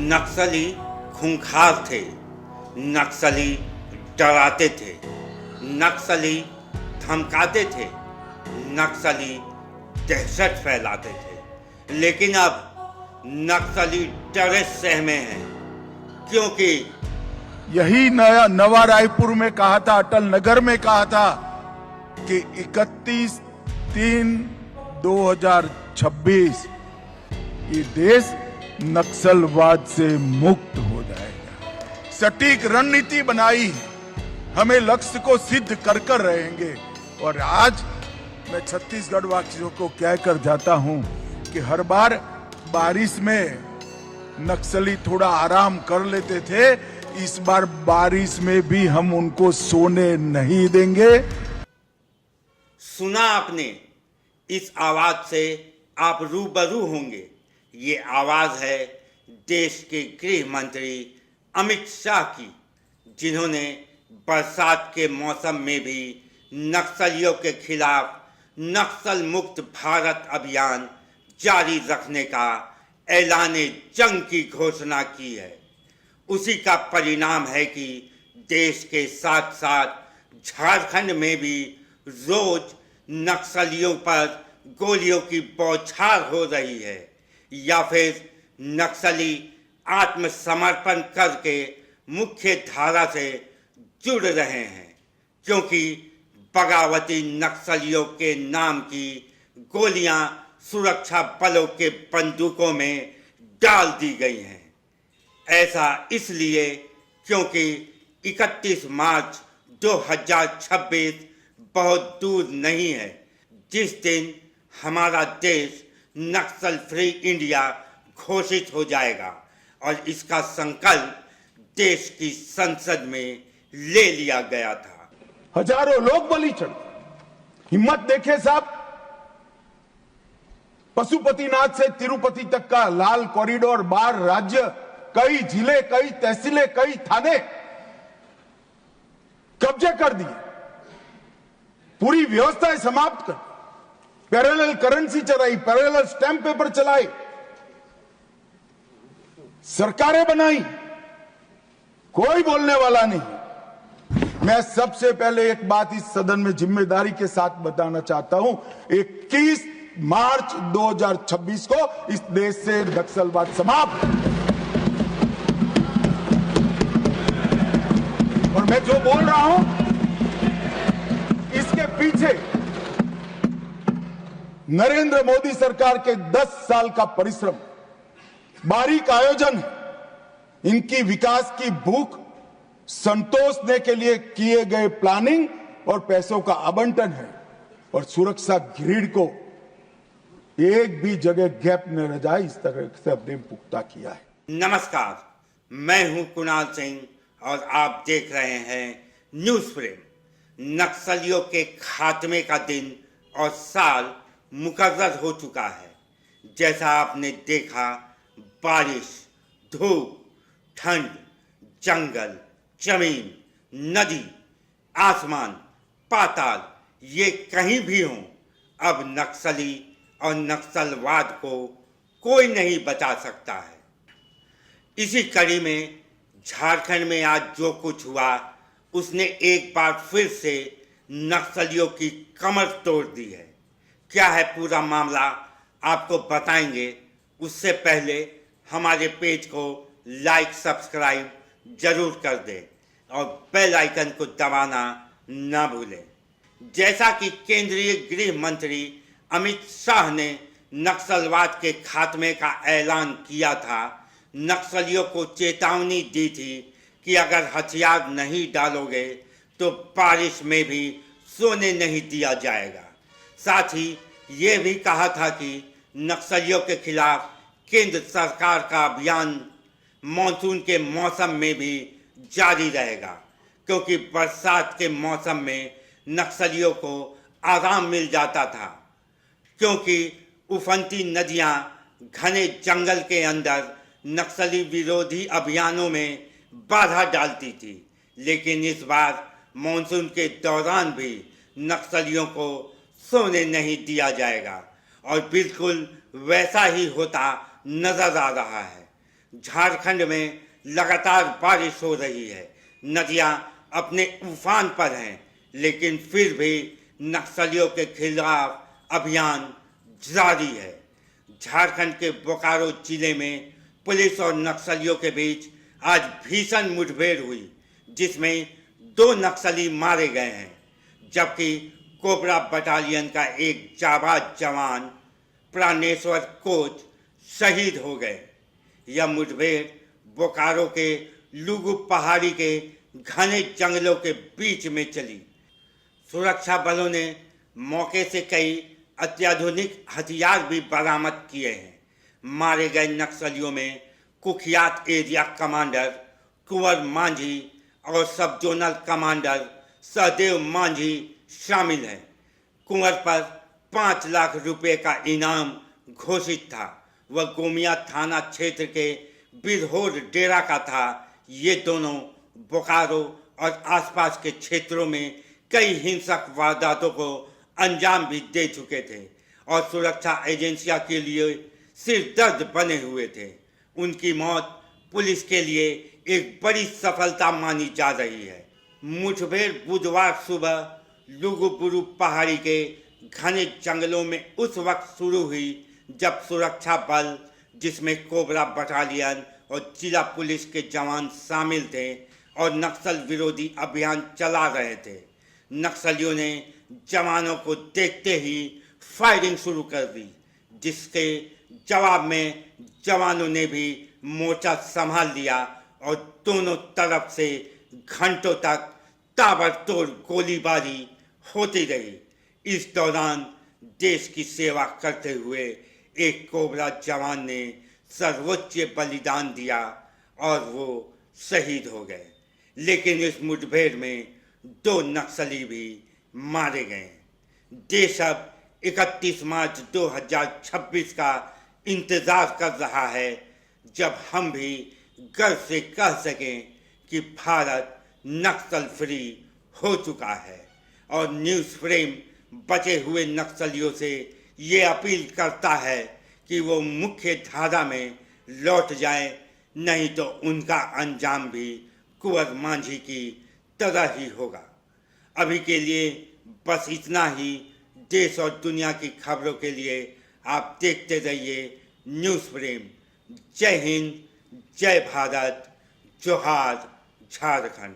नक्सली खूंखार थे, नक्सली डराते थे, नक्सली धमकाते थे, नक्सली दहशत फैलाते थे। लेकिन अब नक्सली डरे सहमे हैं, क्योंकि यही नया नवा रायपुर में कहा था, अटल नगर में कहा था कि 31/3/2026 ये देश नक्सलवाद से मुक्त हो जाएगा। सटीक रणनीति बनाई, हमें लक्ष्य को सिद्ध कर कर रहेंगे। और आज मैं छत्तीसगढ़ वासियों को कहकर जाता हूं कि हर बार बारिश में नक्सली थोड़ा आराम कर लेते थे, इस बार बारिश में भी हम उनको सोने नहीं देंगे। सुना आपने, इस आवाज से आप रूबरू होंगे। ये आवाज है देश के गृह मंत्री अमित शाह की, जिन्होंने बरसात के मौसम में भी नक्सलियों के खिलाफ नक्सल मुक्त भारत अभियान जारी रखने का ऐलाने जंग की घोषणा की है। उसी का परिणाम है कि देश के साथ साथ झारखंड में भी रोज नक्सलियों पर गोलियों की बौछार हो रही है, या फिर नक्सली आत्मसमर्पण करके मुख्य धारा से जुड़ रहे हैं, क्योंकि बगावती नक्सलियों के नाम की गोलियां सुरक्षा बलों के बंदूकों में डाल दी गई हैं। ऐसा इसलिए क्योंकि 31 मार्च 2026 बहुत दूर नहीं है, जिस दिन हमारा देश नक्सल फ्री इंडिया घोषित हो जाएगा, और इसका संकल्प देश की संसद में ले लिया गया था। हजारों लोग बलि चढ़े। हिम्मत देखे साहब, पशुपतिनाथ से तिरुपति तक का लाल कॉरिडोर, 12 राज्य, कई जिले, कई तहसीलें, कई थाने कब्जे कर दिए, पूरी व्यवस्थाएं समाप्त कर, पैरेलल करेंसी चलाई, पैरेलल स्टैंप पेपर चलाए, सरकारें बनाई, कोई बोलने वाला नहीं। मैं सबसे पहले एक बात इस सदन में जिम्मेदारी के साथ बताना चाहता हूं, 21 मार्च 2026 को इस देश से नक्सलवाद समाप्त। और मैं जो बोल रहा हूं, इसके पीछे नरेंद्र मोदी सरकार के 10 साल का परिश्रम, बारीक आयोजन, इनकी विकास की भूख संतोषने के लिए किए गए प्लानिंग और पैसों का आवंटन है। और सुरक्षा ग्रिड को एक भी जगह गैप न रह जाए, इस तरह से हमने पुख्ता किया है। नमस्कार, मैं हूं कुणाल सिंह और आप देख रहे हैं न्यूज फ्रेम। नक्सलियों के खात्मे का दिन और साल मुकर्रर हो चुका है। जैसा आपने देखा, बारिश, धूप, ठंड, जंगल, जमीन, नदी, आसमान, पाताल, ये कहीं भी हों, अब नक्सली और नक्सलवाद को कोई नहीं बचा सकता है। इसी कड़ी में झारखंड में आज जो कुछ हुआ, उसने एक बार फिर से नक्सलियों की कमर तोड़ दी है। क्या है पूरा मामला, आपको बताएंगे। उससे पहले हमारे पेज को लाइक, सब्सक्राइब जरूर कर दें और बेल आइकन को दबाना ना भूलें। जैसा कि केंद्रीय गृह मंत्री अमित शाह ने नक्सलवाद के खात्मे का ऐलान किया था, नक्सलियों को चेतावनी दी थी कि अगर हथियार नहीं डालोगे तो बारिश में भी सोने नहीं दिया जाएगा। साथ ही ये भी कहा था कि नक्सलियों के खिलाफ केंद्र सरकार का अभियान मानसून के मौसम में भी जारी रहेगा, क्योंकि बरसात के मौसम में नक्सलियों को आराम मिल जाता था, क्योंकि उफनती नदियां घने जंगल के अंदर नक्सली विरोधी अभियानों में बाधा डालती थी। लेकिन इस बार मानसून के दौरान भी नक्सलियों को सोने नहीं दिया जाएगा, और बिल्कुल वैसा ही होता नजर आ रहा है। झारखंड में लगातार बारिश हो रही है, नदियां अपने उफान पर हैं, लेकिन फिर भी नक्सलियों के खिलाफ अभियान जारी है। झारखंड के बोकारो जिले में पुलिस और नक्सलियों के बीच आज भीषण मुठभेड़ हुई, जिसमें 2 नक्सली मारे गए हैं, जबकि कोबरा बटालियन का एक जाबाज जवान प्राणेश्वर कोच शहीद हो गए। यह मुठभेड़ बोकारो के लुगु पहाड़ी के घने जंगलों के बीच में चली। सुरक्षा बलों ने मौके से कई अत्याधुनिक हथियार भी बरामद किए हैं। मारे गए नक्सलियों में कुख्यात एरिया कमांडर कुंवर मांझी और सब जोनल कमांडर सहदेव मांझी शामिल हैं। कुंवर पर 5 लाख रुपए का इनाम घोषित था। वह गोमिया थाना क्षेत्र के बिरहोर डेरा का था। ये दोनों बोकारो और आसपास के क्षेत्रों में कई हिंसक वारदातों को अंजाम भी दे चुके थे और सुरक्षा एजेंसियों के लिए सिरदर्द बने हुए थे। उनकी मौत पुलिस के लिए एक बड़ी सफलता मानी जा रही है। मुठभेड़ बुधवार सुबह लुगुबुरु पहाड़ी के घने जंगलों में उस वक्त शुरू हुई जब सुरक्षा बल, जिसमें कोबरा बटालियन और जिला पुलिस के जवान शामिल थे, और नक्सल विरोधी अभियान चला रहे थे। नक्सलियों ने जवानों को देखते ही फायरिंग शुरू कर दी, जिसके जवाब में जवानों ने भी मोर्चा संभाल लिया और दोनों तरफ से घंटों तक ताबड़तोड़ गोलीबारी होती रही। इस दौरान देश की सेवा करते हुए एक कोबरा जवान ने सर्वोच्च बलिदान दिया और वो शहीद हो गए। लेकिन इस मुठभेड़ में 2 नक्सली भी मारे गए। देश अब 31 मार्च 2026 का इंतजार कर रहा है, जब हम भी गर्व से कह सकें कि भारत नक्सल फ्री हो चुका है। और न्यूज़ फ्रेम बचे हुए नक्सलियों से ये अपील करता है कि वो मुख्य धारा में लौट जाएं, नहीं तो उनका अंजाम भी कुंवर मांझी की तरह ही होगा। अभी के लिए बस इतना ही। देश और दुनिया की खबरों के लिए आप देखते रहिए न्यूज़ फ्रेम। जय हिंद, जय भारत, जोहार झारखंड।